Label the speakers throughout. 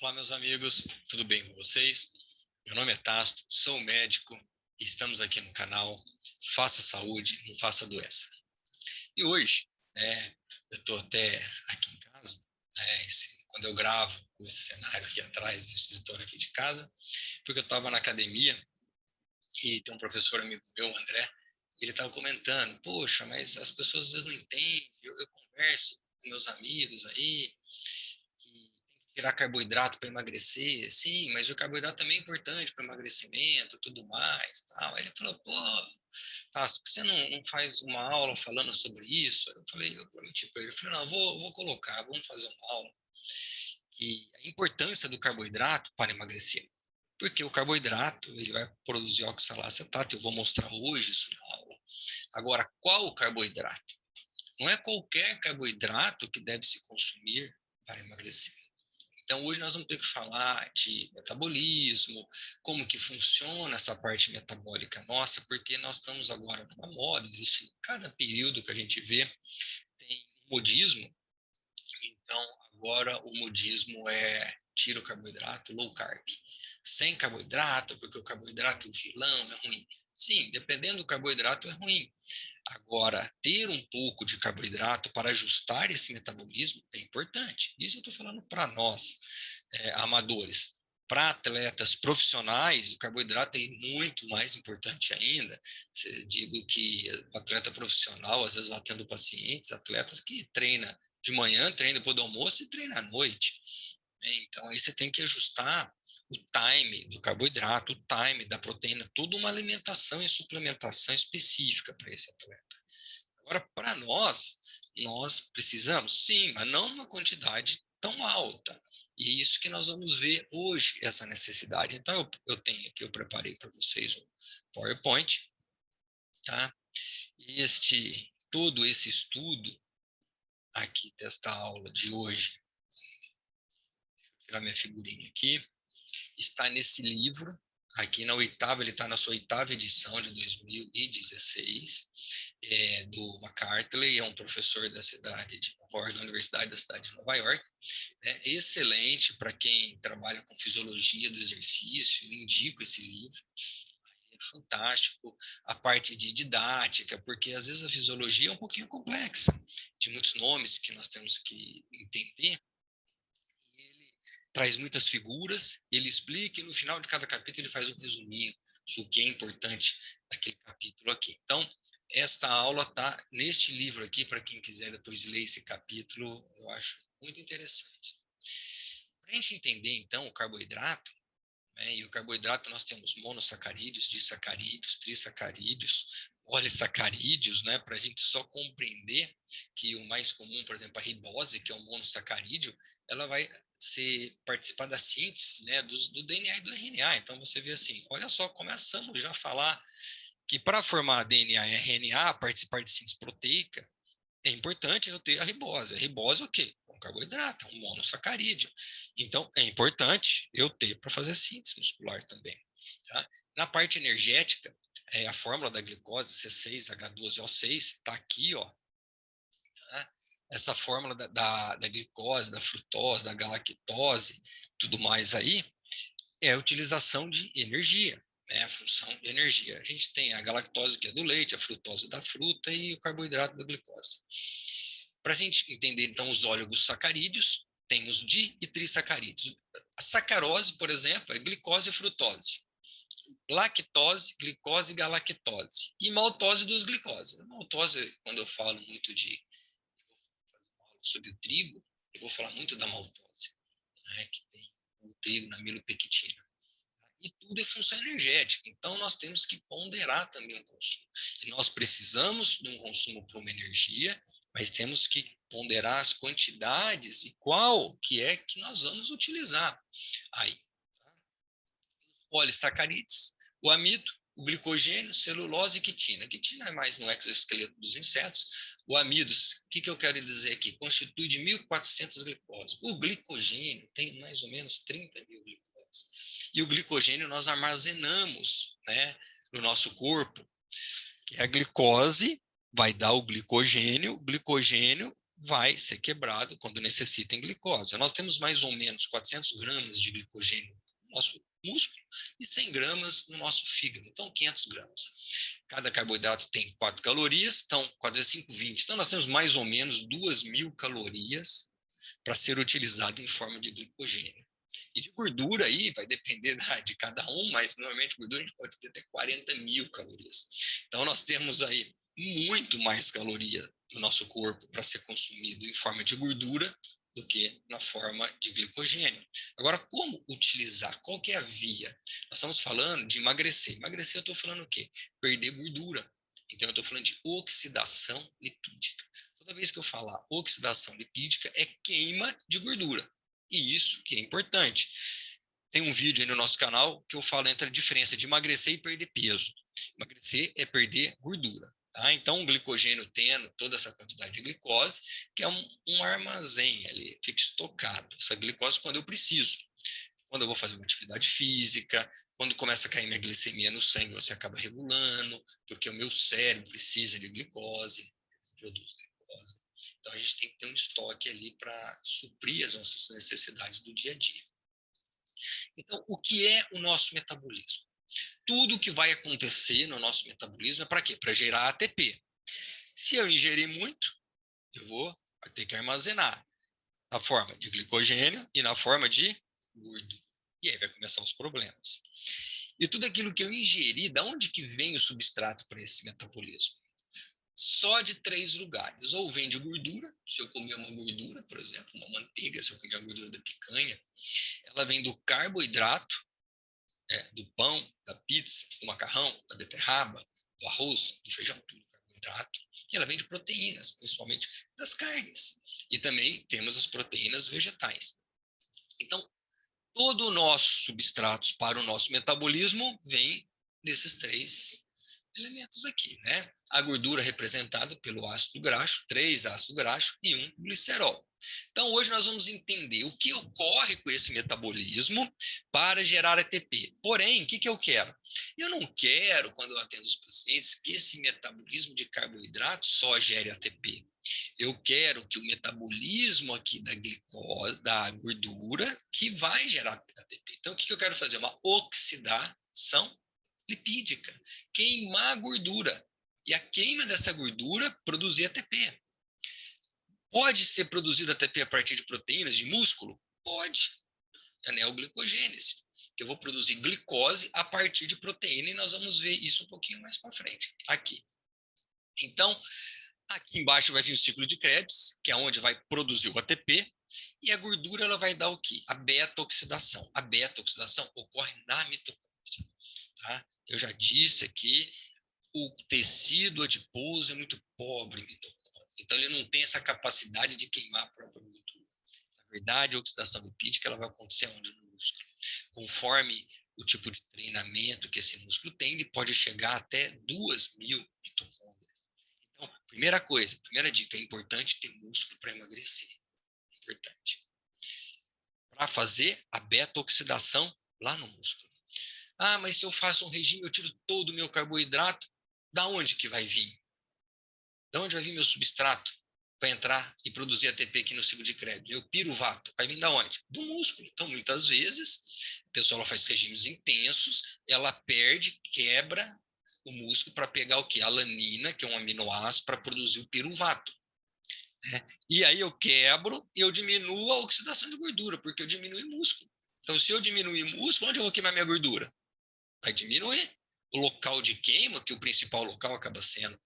Speaker 1: Olá, meus amigos, tudo bem com vocês? Meu nome é Tasto, sou médico e estamos aqui no canal Faça Saúde, não faça doença. E hoje, eu estou até aqui em casa, quando eu gravo com esse cenário aqui atrás do escritório aqui de casa, porque eu estava na academia e tem um professor amigo meu, André, ele estava comentando, poxa, mas as pessoas às vezes não entendem, eu converso com meus amigos aí, que tem que tirar carboidrato para emagrecer, sim, mas o carboidrato também é importante para emagrecimento, tudo mais, tal. Aí ele falou, pô, tá, se você não faz uma aula falando sobre isso, eu prometi para ele, eu falei, não, eu vou colocar, vamos fazer uma aula e a importância do carboidrato para emagrecer. Porque o carboidrato, ele vai produzir oxalacetato, eu vou mostrar hoje isso na aula. Agora, qual o carboidrato? Não é qualquer carboidrato que deve se consumir para emagrecer. Então, hoje nós vamos ter que falar de metabolismo, como que funciona essa parte metabólica nossa, porque nós estamos agora numa moda, existe cada período que a gente vê, tem modismo, então agora o modismo é tira o carboidrato, low carb. Sem carboidrato, porque o carboidrato é vilão, é ruim. Sim, dependendo do carboidrato é ruim. Agora, ter um pouco de carboidrato para ajustar esse metabolismo é importante. Isso eu estou falando para nós, amadores. Para atletas profissionais, o carboidrato é muito mais importante ainda. Digo que o atleta profissional, às vezes, eu atendo pacientes, atletas que treina de manhã, treina depois do almoço e treina à noite. Então, aí você tem que ajustar o time do carboidrato, o time da proteína, toda uma alimentação e suplementação específica para esse atleta. Agora, para nós precisamos, sim, mas não numa quantidade tão alta. E isso que nós vamos ver hoje, essa necessidade. Então, eu tenho aqui, eu preparei para vocês um PowerPoint, tá? Todo esse estudo aqui desta aula de hoje, vou tirar minha figurinha aqui, está nesse livro, aqui na oitava, ele está na sua oitava edição de 2016, do McCartley, é um professor da cidade de Nova York, da Universidade da cidade de Nova York, excelente para quem trabalha com fisiologia do exercício, indico esse livro, é fantástico, a parte de didática, porque às vezes a fisiologia é um pouquinho complexa, de muitos nomes que nós temos que entender, e ele traz muitas figuras, ele explica, e no final de cada capítulo ele faz um resuminho sobre o que é importante daquele capítulo aqui. Então, esta aula está neste livro aqui, para quem quiser depois ler esse capítulo, eu acho muito interessante. Para a gente entender, então, o carboidrato, e o carboidrato nós temos monossacarídeos, disacarídeos, trissacarídeos, polissacarídeos, para a gente só compreender que o mais comum, por exemplo, a ribose, que é um monossacarídeo, ela vai participar da síntese, do DNA e do RNA. Então você vê assim, olha só, começamos já a falar que para formar DNA e RNA, participar de síntese proteica, é importante eu ter a ribose. A ribose é o quê? Um carboidrato, um monossacarídeo. Então, é importante eu ter para fazer síntese muscular também. Tá? Na parte energética, a fórmula da glicose, C6H12O6, está aqui, ó. Tá? Essa fórmula da glicose, da frutose, da galactose, tudo mais aí, é a utilização de energia, a função de energia. A gente tem a galactose, que é do leite, a frutose da fruta e o carboidrato da glicose. Para a gente entender, então, os oligosacarídeos, tem os di e trissacarídeos. A sacarose, por exemplo, é glicose e frutose. Lactose, glicose e galactose. E maltose dos glicose. A maltose, quando eu falo muito sobre o trigo, eu vou falar muito da maltose, que tem o trigo na milopectina. E tudo é função energética. Então, nós temos que ponderar também o consumo. E nós precisamos de um consumo para uma energia, mas temos que ponderar as quantidades e qual que é que nós vamos utilizar aí. Tá? Polissacarídeos, o amido, o glicogênio, celulose e quitina. A quitina é mais no exoesqueleto dos insetos. O amido, o que eu quero dizer aqui? Constitui de 1.400 glicoses. O glicogênio tem mais ou menos 30 mil glicoses. E o glicogênio nós armazenamos, no nosso corpo, que é a glicose vai dar o glicogênio vai ser quebrado quando necessitem glicose. Nós temos mais ou menos 400 gramas de glicogênio no nosso músculo e 100 gramas no nosso fígado, então 500 gramas. Cada carboidrato tem 4 calorias, então 4 vezes 5, 20. Então nós temos mais ou menos 2.000 calorias para ser utilizado em forma de glicogênio. E de gordura aí vai depender de cada um, mas normalmente gordura a gente pode ter até 40.000 calorias. Então nós temos aí muito mais caloria do nosso corpo para ser consumido em forma de gordura do que na forma de glicogênio. Agora, como utilizar? Qual que é a via? Nós estamos falando de emagrecer. Emagrecer eu estou falando o quê? Perder gordura. Então eu estou falando de oxidação lipídica. Toda vez que eu falar oxidação lipídica é queima de gordura. E isso que é importante. Tem um vídeo aí no nosso canal que eu falo entre a diferença de emagrecer e perder peso. Emagrecer é perder gordura. Tá? Então, o glicogênio tendo toda essa quantidade de glicose, que é um armazém, ele fica estocado. Essa glicose quando eu preciso. Quando eu vou fazer uma atividade física, quando começa a cair minha glicemia no sangue, você acaba regulando, porque o meu cérebro precisa de glicose, produz glicose. Então, a gente tem que ter um estoque ali para suprir as nossas necessidades do dia a dia. Então, o que é o nosso metabolismo? Tudo que vai acontecer no nosso metabolismo é para quê? Para gerar ATP. Se eu ingerir muito, eu vou ter que armazenar na forma de glicogênio e na forma de gordura. E aí vai começar os problemas. E tudo aquilo que eu ingeri, da onde que vem o substrato para esse metabolismo? Só de 3 lugares. Ou vem de gordura, se eu comer uma gordura, por exemplo, uma manteiga, se eu comer a gordura da picanha, ela vem do carboidrato, do pão, da pizza, do macarrão, da beterraba, do arroz, do feijão, tudo carboidrato. E ela vem de proteínas, principalmente das carnes. E também temos as proteínas vegetais. Então, todo o nosso substratos para o nosso metabolismo vem desses 3 elementos aqui, né? A gordura representada pelo ácido graxo, 3 ácidos graxos e 1 glicerol. Então, hoje nós vamos entender o que ocorre com esse metabolismo para gerar ATP. Porém, o que eu quero? Eu não quero, quando eu atendo os pacientes, que esse metabolismo de carboidrato só gere ATP. Eu quero que o metabolismo aqui da glicose, da gordura, que vai gerar ATP. Então, o que eu quero fazer? Uma oxidação lipídica, queimar a gordura. E a queima dessa gordura produzir ATP. Pode ser produzido ATP a partir de proteínas de músculo? Pode. É a neoglicogênese. Eu vou produzir glicose a partir de proteína e nós vamos ver isso um pouquinho mais para frente. Aqui. Então, aqui embaixo vai vir o ciclo de Krebs, que é onde vai produzir o ATP, e a gordura ela vai dar o quê? A beta-oxidação. A beta-oxidação ocorre na mitocôndria. Tá? Eu já disse aqui, o tecido adiposo é muito pobre em mitocôndria. Então, ele não tem essa capacidade de queimar a própria gordura. Na verdade, a oxidação lipídica ela vai acontecer onde? No músculo. Conforme o tipo de treinamento que esse músculo tem, ele pode chegar até 2.000 mitocôndrias. Então, primeira coisa, primeira dica, é importante ter músculo para emagrecer. É importante. Para fazer a beta-oxidação lá no músculo. Ah, mas se eu faço um regime, eu tiro todo o meu carboidrato, da onde que vai vir? Da onde vai vir meu substrato para entrar e produzir ATP aqui no ciclo de Krebs? Meu piruvato vai vir da onde? Do músculo. Então, muitas vezes, a pessoa ela faz regimes intensos, ela perde, quebra o músculo para pegar o quê? A alanina, que é um aminoácido, para produzir o piruvato. Né? E aí eu quebro e eu diminuo a oxidação de gordura, porque eu diminui músculo. Então, se eu diminuir músculo, onde eu vou queimar minha gordura? Vai diminuir. O local de queima, que o principal local acaba sendo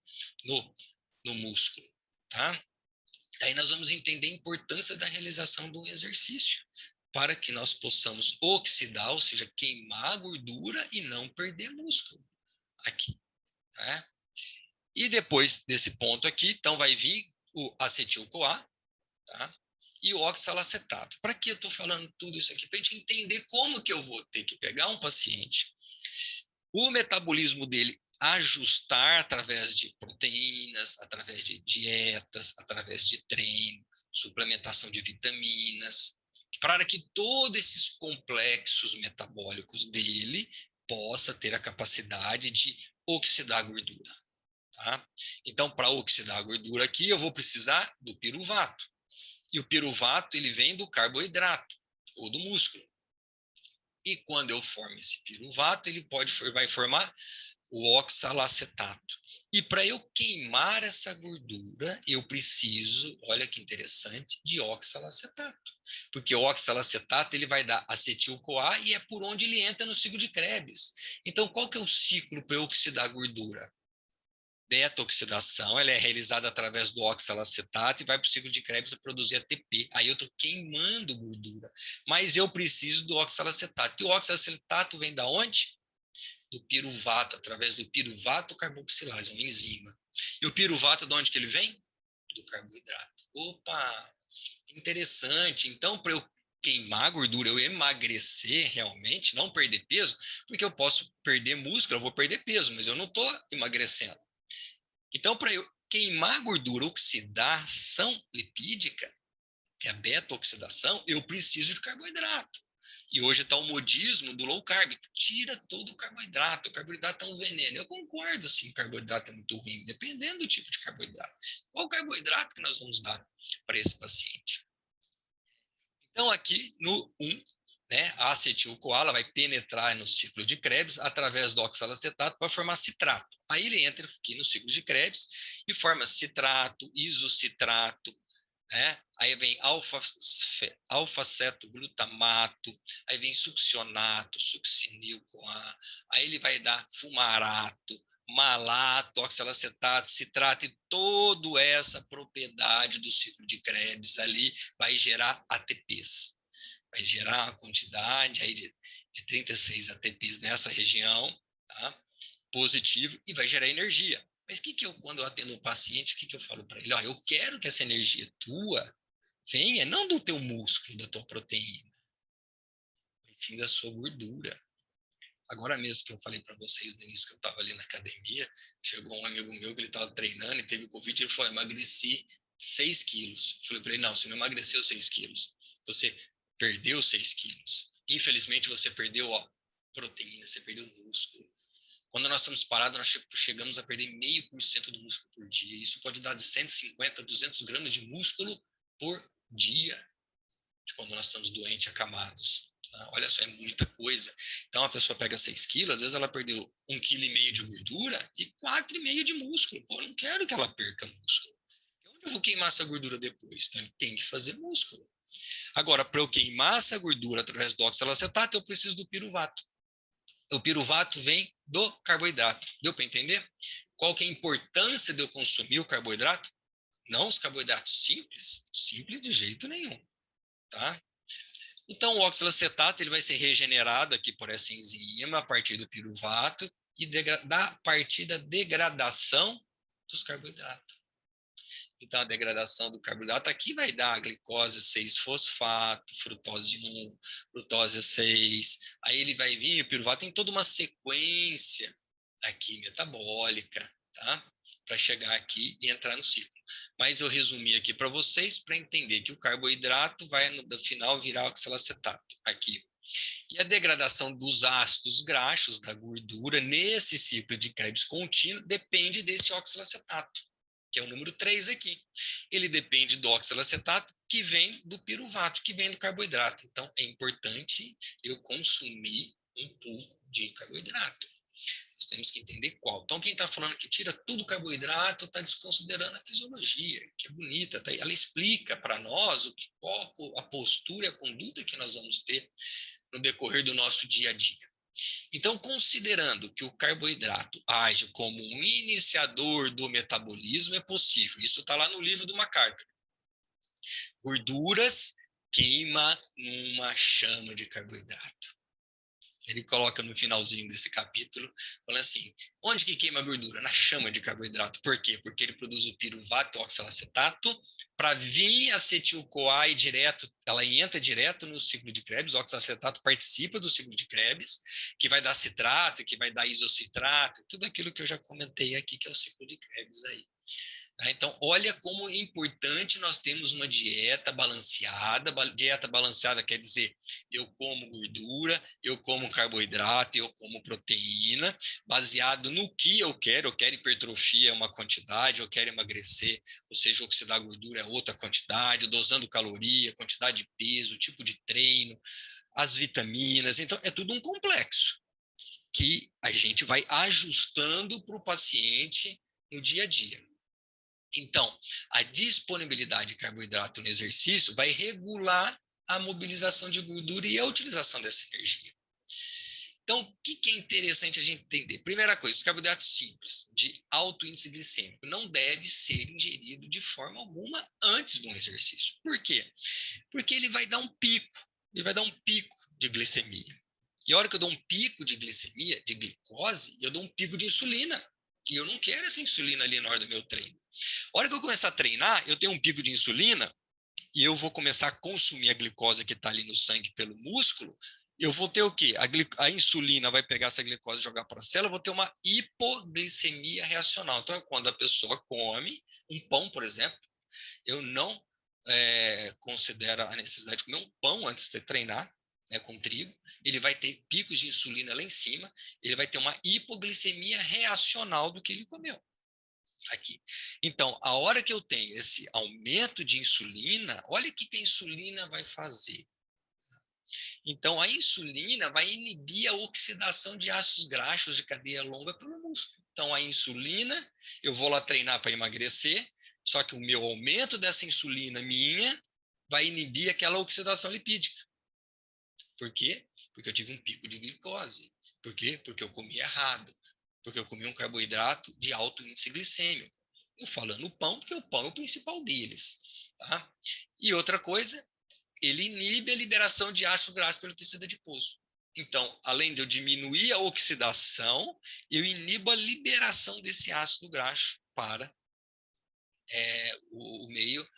Speaker 1: no músculo. Tá? Aí nós vamos entender a importância da realização de um exercício para que nós possamos oxidar, ou seja, queimar a gordura e não perder músculo aqui. Tá? E depois desse ponto aqui, então vai vir o acetil-CoA, tá? E o oxalacetato. Para que eu estou falando tudo isso aqui? Para a gente entender como que eu vou ter que pegar um paciente, o metabolismo dele ajustar através de proteínas, através de dietas, através de treino, suplementação de vitaminas, para que todos esses complexos metabólicos dele possa ter a capacidade de oxidar a gordura. tá? Então, para oxidar a gordura aqui, eu vou precisar do piruvato. E o piruvato, ele vem do carboidrato ou do músculo. E quando eu formo esse piruvato, ele vai formar o oxalacetato. E para eu queimar essa gordura, eu preciso, olha que interessante, de oxalacetato. Porque o oxalacetato ele vai dar acetil-CoA e é por onde ele entra no ciclo de Krebs. Então, qual que é o ciclo para eu oxidar a gordura? Beta-oxidação, ela é realizada através do oxalacetato e vai para o ciclo de Krebs a produzir ATP. Aí eu estou queimando gordura. Mas eu preciso do oxalacetato. E o oxalacetato vem da onde? Do piruvato, através do piruvato carboxilase, uma enzima. E o piruvato, de onde que ele vem? Do carboidrato. Opa, interessante. Então, para eu queimar a gordura, eu emagrecer realmente, não perder peso, porque eu posso perder músculo, eu vou perder peso, mas eu não estou emagrecendo. Então, para eu queimar a gordura, oxidação lipídica, que é a beta-oxidação, eu preciso de carboidrato. E hoje está o modismo do low carb, tira todo o carboidrato é um veneno. Eu concordo, sim, carboidrato é muito ruim, dependendo do tipo de carboidrato. Qual carboidrato que nós vamos dar para esse paciente? Então, aqui no 1, né, a acetil-CoA vai penetrar no ciclo de Krebs através do oxalacetato para formar citrato. Aí ele entra aqui no ciclo de Krebs e forma citrato, isocitrato, né? Aí vem alfa-cetoglutamato, aí vem succionato, succinil-CoA, aí ele vai dar fumarato, malato, oxalacetato, citrato e toda essa propriedade do ciclo de Krebs ali vai gerar ATPs. Vai gerar uma quantidade aí de 36 ATPs nessa região, tá? Positivo, e vai gerar energia. Mas quando eu atendo um paciente, o que eu falo para ele? Ó, eu quero que essa energia tua venha não do teu músculo, da tua proteína, mas sim da sua gordura. Agora mesmo que eu falei para vocês no início que eu estava ali na academia, chegou um amigo meu que ele estava treinando e teve Covid, ele falou, emagreci 6 quilos. Eu falei para ele, não, você não emagreceu 6 quilos, você perdeu 6 quilos. Infelizmente você perdeu proteína, você perdeu músculo. Quando nós estamos parados, nós chegamos a perder 0,5% do músculo por dia. Isso pode dar de 150 a 200 gramas de músculo por dia, de quando nós estamos doentes, acamados. Tá? Olha só, é muita coisa. Então, a pessoa pega 6 quilos, às vezes ela perdeu 1,5 kg de gordura e 4,5 kg de músculo. Pô, eu não quero que ela perca músculo. Onde eu vou queimar essa gordura depois? Então, ele tem que fazer músculo. Agora, para eu queimar essa gordura através do oxalacetato, eu preciso do piruvato. O piruvato vem do carboidrato. Deu para entender? Qual que é a importância de eu consumir o carboidrato? Não os carboidratos simples, simples de jeito nenhum, tá? Então, o oxalacetato ele vai ser regenerado aqui por essa enzima a partir do piruvato e a partir da degradação dos carboidratos. Então, a degradação do carboidrato aqui vai dar a glicose 6-fosfato, frutose 1, frutose 6. Aí ele vai vir, o piruvato tem toda uma sequência aqui metabólica, tá? Para chegar aqui e entrar no ciclo. Mas eu resumi aqui para vocês para entender que o carboidrato vai no final virar oxalacetato aqui. E a degradação dos ácidos graxos, da gordura, nesse ciclo de Krebs contínuo, depende desse oxalacetato, que é o número 3 aqui. Ele depende do oxalacetato, que vem do piruvato, que vem do carboidrato. Então, é importante eu consumir um pouco de carboidrato. Nós temos que entender qual. Então, quem está falando que tira tudo carboidrato está desconsiderando a fisiologia, que é bonita. Tá? Ela explica para nós qual a postura e a conduta que nós vamos ter no decorrer do nosso dia a dia. Então, considerando que o carboidrato age como um iniciador do metabolismo, é possível. Isso está lá no livro do MacArthur. Gorduras queima numa chama de carboidrato. Ele coloca no finalzinho desse capítulo, falando assim, onde que queima a gordura? Na chama de carboidrato. Por quê? Porque ele produz o piruvato e o oxalacetato, para vir acetil-CoA e direto, ela entra direto no ciclo de Krebs, o oxalacetato participa do ciclo de Krebs, que vai dar citrato, que vai dar isocitrato, tudo aquilo que eu já comentei aqui, que é o ciclo de Krebs aí. Tá? Então, olha como é importante nós termos uma dieta balanceada. Dieta balanceada quer dizer, eu como gordura, eu como carboidrato, eu como proteína, baseado no que eu quero. Eu quero hipertrofia, é uma quantidade, eu quero emagrecer, ou seja, oxidar gordura é outra quantidade, dosando caloria, quantidade de peso, tipo de treino, as vitaminas. Então, é tudo um complexo que a gente vai ajustando para o paciente no dia a dia. Então, a disponibilidade de carboidrato no exercício vai regular a mobilização de gordura e a utilização dessa energia. Então, o que é interessante a gente entender? Primeira coisa, os carboidratos simples, de alto índice glicêmico, não deve ser ingerido de forma alguma antes de um exercício. Por quê? Porque ele vai dar um pico de glicemia. E a hora que eu dou um pico de glicemia, de glicose, eu dou um pico de insulina. E eu não quero essa insulina ali na hora do meu treino. A hora que eu começar a treinar, eu tenho um pico de insulina e eu vou começar a consumir a glicose que está ali no sangue pelo músculo. Eu vou ter o quê? A insulina vai pegar essa glicose e jogar para a célula, eu vou ter uma hipoglicemia reacional. Então, é quando a pessoa come um pão, por exemplo, eu não considero a necessidade de comer um pão antes de treinar, com trigo, ele vai ter picos de insulina lá em cima, ele vai ter uma hipoglicemia reacional do que ele comeu. Aqui. Então, a hora que eu tenho esse aumento de insulina, olha o que a insulina vai fazer. Então, a insulina vai inibir a oxidação de ácidos graxos de cadeia longa pelo músculo. Então, a insulina, eu vou lá treinar para emagrecer, só que o meu aumento dessa insulina minha vai inibir aquela oxidação lipídica. Por quê? Porque eu tive um pico de glicose. Por quê? Porque eu comi errado. Porque eu comi um carboidrato de alto índice glicêmico. Eu falando pão, porque o pão é o principal deles. Tá? E outra coisa, ele inibe a liberação de ácido graxo pelo tecido adiposo. Então, além de eu diminuir a oxidação, eu inibo a liberação desse ácido graxo para o meio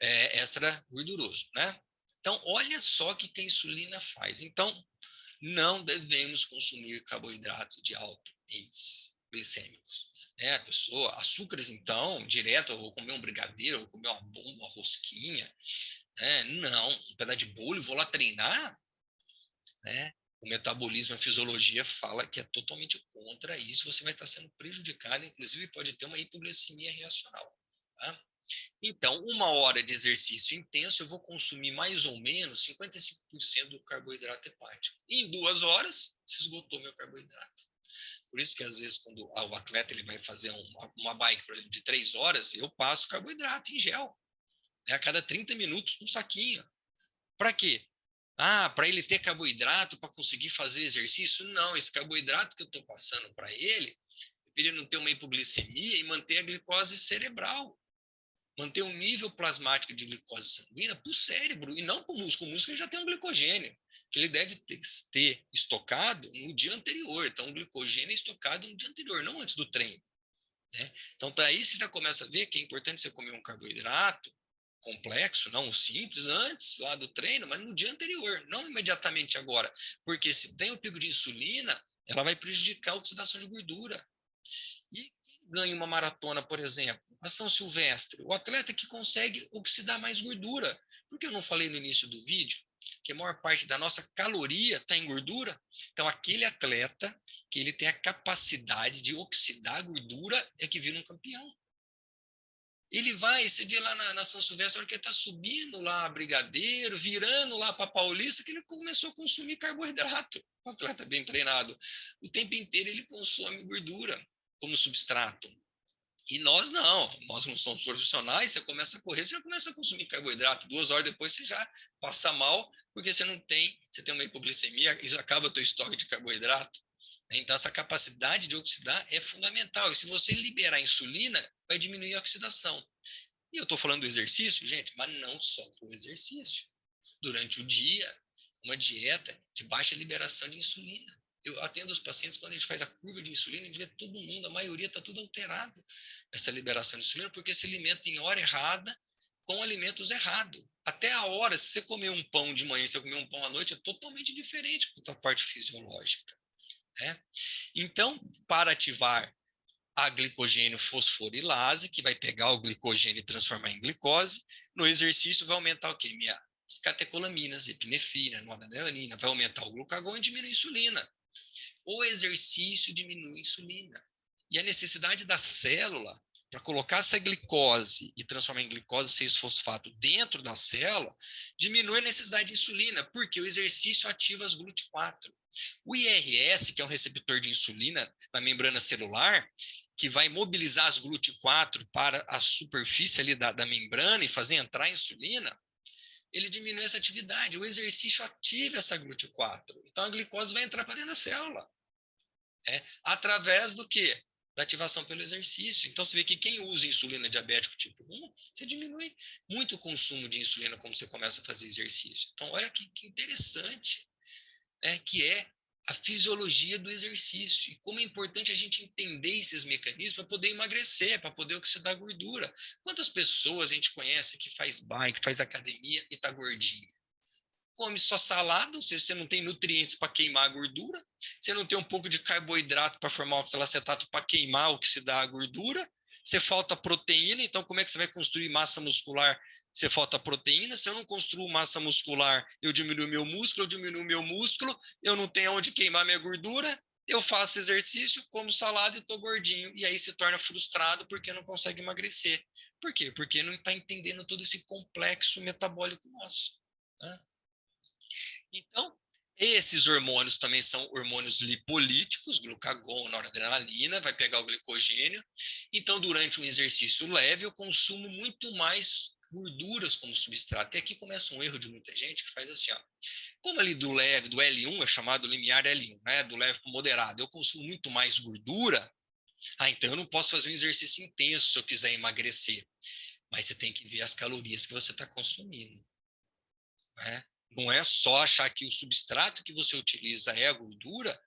Speaker 1: extra gorduroso, né? Então, olha só o que a insulina faz. Então, não devemos consumir carboidratos de alto índice glicêmicos. A pessoa, açúcares, então, direto, eu vou comer um brigadeiro, eu vou comer uma bomba, uma rosquinha. Não, um pedaço de bolo, vou lá treinar. O metabolismo, a fisiologia fala que é totalmente contra isso, você vai estar sendo prejudicado, inclusive pode ter uma hipoglicemia reacional. Tá? Então, 1 hora de exercício intenso, eu vou consumir mais ou menos 55% do carboidrato hepático. E em 2 horas, se esgotou meu carboidrato. Por isso que, às vezes, quando o atleta ele vai fazer uma bike, por exemplo, de 3 horas, eu passo carboidrato em gel. A cada 30 minutos, um saquinho. Para quê? Para ele ter carboidrato para conseguir fazer exercício? Não, esse carboidrato que eu estou passando para ele, para ele não ter uma hipoglicemia e manter a glicose cerebral. Manter um nível plasmático de glicose sanguínea para o cérebro e não para o músculo. O músculo já tem um glicogênio, que ele deve ter estocado no dia anterior. Então, o glicogênio é estocado no dia anterior, não antes do treino. Né? Então, daí você já começa a ver que é importante você comer um carboidrato complexo, não o simples, antes lá do treino, mas no dia anterior, não imediatamente agora. Porque se tem o pico de insulina, ela vai prejudicar a oxidação de gordura. E quem ganha uma maratona, por exemplo, a São Silvestre, o atleta que consegue oxidar mais gordura. Por que eu não falei no início do vídeo que a maior parte da nossa caloria está em gordura? Então, aquele atleta que ele tem a capacidade de oxidar gordura é que vira um campeão. Ele vai, você vê lá na São Silvestre, que ele está subindo lá Brigadeiro, virando lá para Paulista, que ele começou a consumir carboidrato. Um atleta bem treinado. O tempo inteiro ele consome gordura como substrato. E nós não somos profissionais, você começa a correr, você já começa a consumir carboidrato, 2 horas depois você já passa mal, porque você tem uma hipoglicemia, isso acaba o teu estoque de carboidrato. Então, essa capacidade de oxidar é fundamental. E se você liberar insulina, vai diminuir a oxidação. E eu estou falando do exercício, gente, mas não só o exercício. Durante o dia, uma dieta de baixa liberação de insulina. Eu atendo os pacientes, quando a gente faz a curva de insulina, a gente vê todo mundo, a maioria está tudo alterado, essa liberação de insulina, porque se alimenta em hora errada, com alimentos errados. Até a hora, se você comer um pão de manhã e você comer um pão à noite, é totalmente diferente da parte fisiológica. Né? Então, para ativar a glicogênio fosforilase, que vai pegar o glicogênio e transformar em glicose. No exercício vai aumentar o quê? Minhas catecolaminas, epinefrina, noradrenalina, vai aumentar o glucagon e diminuir a insulina. O exercício diminui a insulina. E a necessidade da célula para colocar essa glicose e transformar em glicose 6-fosfato dentro da célula, diminui a necessidade de insulina, porque o exercício ativa as GLUT4. O IRS, que é um receptor de insulina na membrana celular, que vai mobilizar as GLUT4 para a superfície ali da membrana e fazer entrar a insulina, ele diminui essa atividade. O exercício ativa essa GLUT4. Então, a glicose vai entrar para dentro da célula. Através do quê? Da ativação pelo exercício. Então, você vê que quem usa insulina diabético tipo 1, você diminui muito o consumo de insulina quando você começa a fazer exercício. Então, olha que interessante, que é a fisiologia do exercício e como é importante a gente entender esses mecanismos para poder emagrecer, para poder oxidar gordura. Quantas pessoas a gente conhece que faz bike, faz academia e está gordinho? Come só salada, ou seja, você não tem nutrientes para queimar a gordura, você não tem um pouco de carboidrato para formar oxalacetato para queimar o que se dá a gordura, você falta proteína, então como é que você vai construir massa muscular? Você falta proteína, se eu não construo massa muscular, eu diminuo meu músculo, eu não tenho onde queimar minha gordura, eu faço exercício, como salada e estou gordinho. E aí se torna frustrado porque não consegue emagrecer. Por quê? Porque não está entendendo todo esse complexo metabólico nosso. Né? Então, esses hormônios também são hormônios lipolíticos, glucagon, noradrenalina, vai pegar o glicogênio. Então, durante um exercício leve, eu consumo muito mais gorduras como substrato. E aqui começa um erro de muita gente que faz assim, ó. Como ali do leve, do L1, é chamado limiar L1, né? Do leve para o moderado, eu consumo muito mais gordura, então eu não posso fazer um exercício intenso se eu quiser emagrecer. Mas você tem que ver as calorias que você está consumindo. Né? Não é só achar que o substrato que você utiliza é a gordura,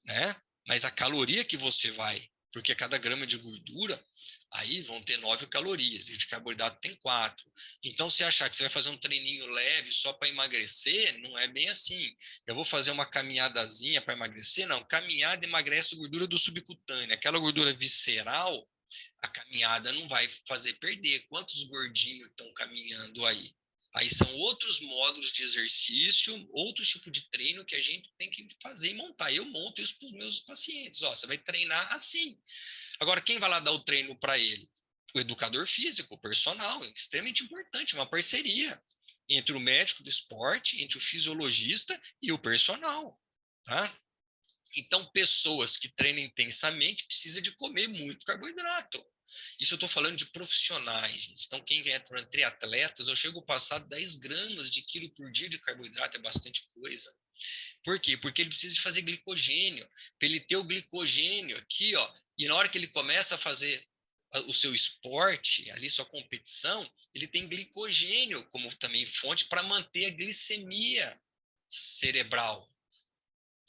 Speaker 1: né? Mas a caloria que você vai, porque cada grama de gordura, aí vão ter 9 calorias, e de carboidrato tem 4. Então, se achar que você vai fazer um treininho leve só para emagrecer, não é bem assim. Eu vou fazer uma caminhadazinha para emagrecer? Não, caminhada emagrece a gordura do subcutâneo. Aquela gordura visceral, a caminhada não vai fazer perder. Quantos gordinhos estão caminhando aí? Aí são outros módulos de exercício, outro tipo de treino que a gente tem que fazer e montar. Eu monto isso para os meus pacientes. Ó, você vai treinar assim. Agora, quem vai lá dar o treino para ele? O educador físico, o personal, é extremamente importante, uma parceria entre o médico do esporte, entre o fisiologista e o personal. Tá? Então, pessoas que treinam intensamente precisam de comer muito carboidrato. Isso eu estou falando de profissionais, gente. Então, quem é entre atletas, eu chego a passar 10 gramas de quilo por dia de carboidrato, é bastante coisa. Por quê? Porque ele precisa de fazer glicogênio. Para ele ter o glicogênio aqui, ó, e na hora que ele começa a fazer o seu esporte, ali sua competição, ele tem glicogênio como também fonte para manter a glicemia cerebral.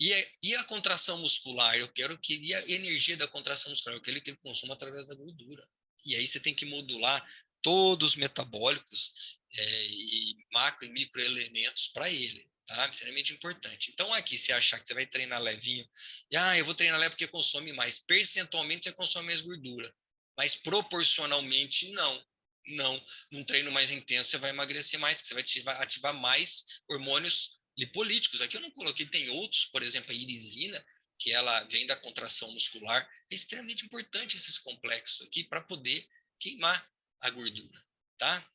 Speaker 1: E a contração muscular? Eu quero que e a energia da contração muscular, eu quero que ele consuma através da gordura. E aí você tem que modular todos os metabólicos e macro e microelementos para ele. Tá? Extremamente importante. Então, aqui, se achar que você vai treinar levinho, eu vou treinar leve porque consome mais. Percentualmente, você consome mais gordura. Mas proporcionalmente, não. Não. Num treino mais intenso, você vai emagrecer mais, que você vai ativar mais hormônios lipolíticos. Aqui eu não coloquei, tem outros, por exemplo, a irisina, que ela vem da contração muscular. É extremamente importante esses complexos aqui para poder queimar a gordura. Tá?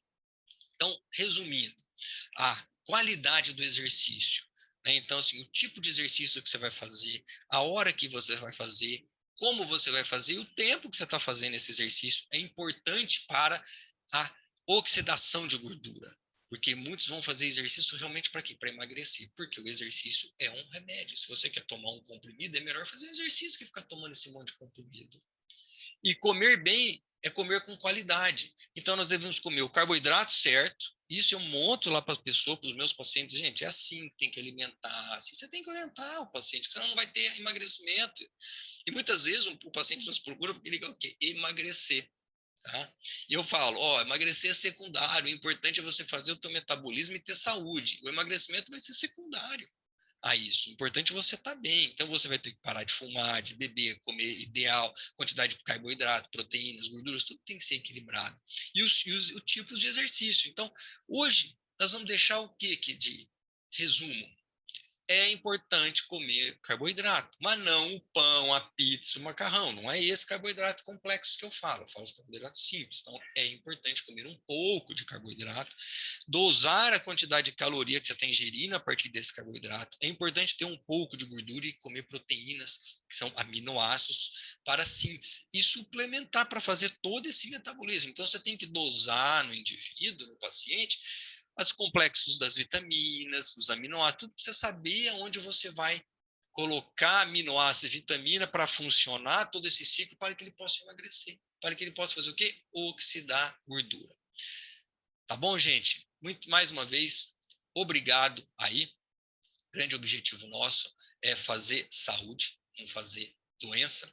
Speaker 1: Então, resumindo, a qualidade do exercício. Né? Então, assim, o tipo de exercício que você vai fazer, a hora que você vai fazer, como você vai fazer, o tempo que você está fazendo esse exercício é importante para a oxidação de gordura. Porque muitos vão fazer exercício realmente para quê? Para emagrecer. Porque o exercício é um remédio. Se você quer tomar um comprimido, é melhor fazer exercício que ficar tomando esse monte de comprimido. E comer bem é comer com qualidade. Então, nós devemos comer o carboidrato certo. Isso eu monto lá para as pessoas, para os meus pacientes. Gente, é assim que tem que alimentar. Assim, você tem que orientar o paciente, senão não vai ter emagrecimento. E muitas vezes o paciente nos procura porque ele quer o quê? Emagrecer. Tá? E eu falo, emagrecer é secundário. O importante é você fazer o teu metabolismo e ter saúde. O emagrecimento vai ser secundário. a isso. O importante é você estar bem. Então, você vai ter que parar de fumar, de beber, comer ideal, quantidade de carboidrato, proteínas, gorduras, tudo tem que ser equilibrado. E os tipos de exercício. Então, hoje, nós vamos deixar o que de resumo? É importante comer carboidrato, mas não o pão, a pizza, o macarrão. Não é esse carboidrato complexo que eu falo os carboidratos simples. Então, é importante comer um pouco de carboidrato, dosar a quantidade de caloria que você está ingerindo a partir desse carboidrato. É importante ter um pouco de gordura e comer proteínas, que são aminoácidos, para síntese, e suplementar para fazer todo esse metabolismo. Então, você tem que dosar no indivíduo, no paciente, os complexos das vitaminas, os aminoácidos, tudo para você saber aonde você vai colocar aminoácidos e vitamina para funcionar todo esse ciclo para que ele possa emagrecer, para que ele possa fazer o quê? Oxidar gordura. Tá bom, gente? Muito mais uma vez, obrigado aí. Grande objetivo nosso é fazer saúde, não fazer doença.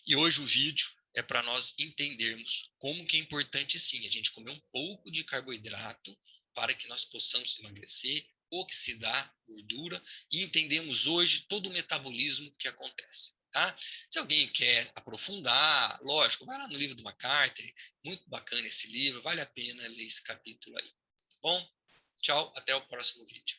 Speaker 1: E hoje o vídeo é para nós entendermos como que é importante sim a gente comer um pouco de carboidrato para que nós possamos emagrecer, oxidar gordura e entendemos hoje todo o metabolismo que acontece. Tá? Se alguém quer aprofundar, lógico, vai lá no livro do McCarthy, muito bacana esse livro, vale a pena ler esse capítulo aí. Tá bom? Tchau, até o próximo vídeo.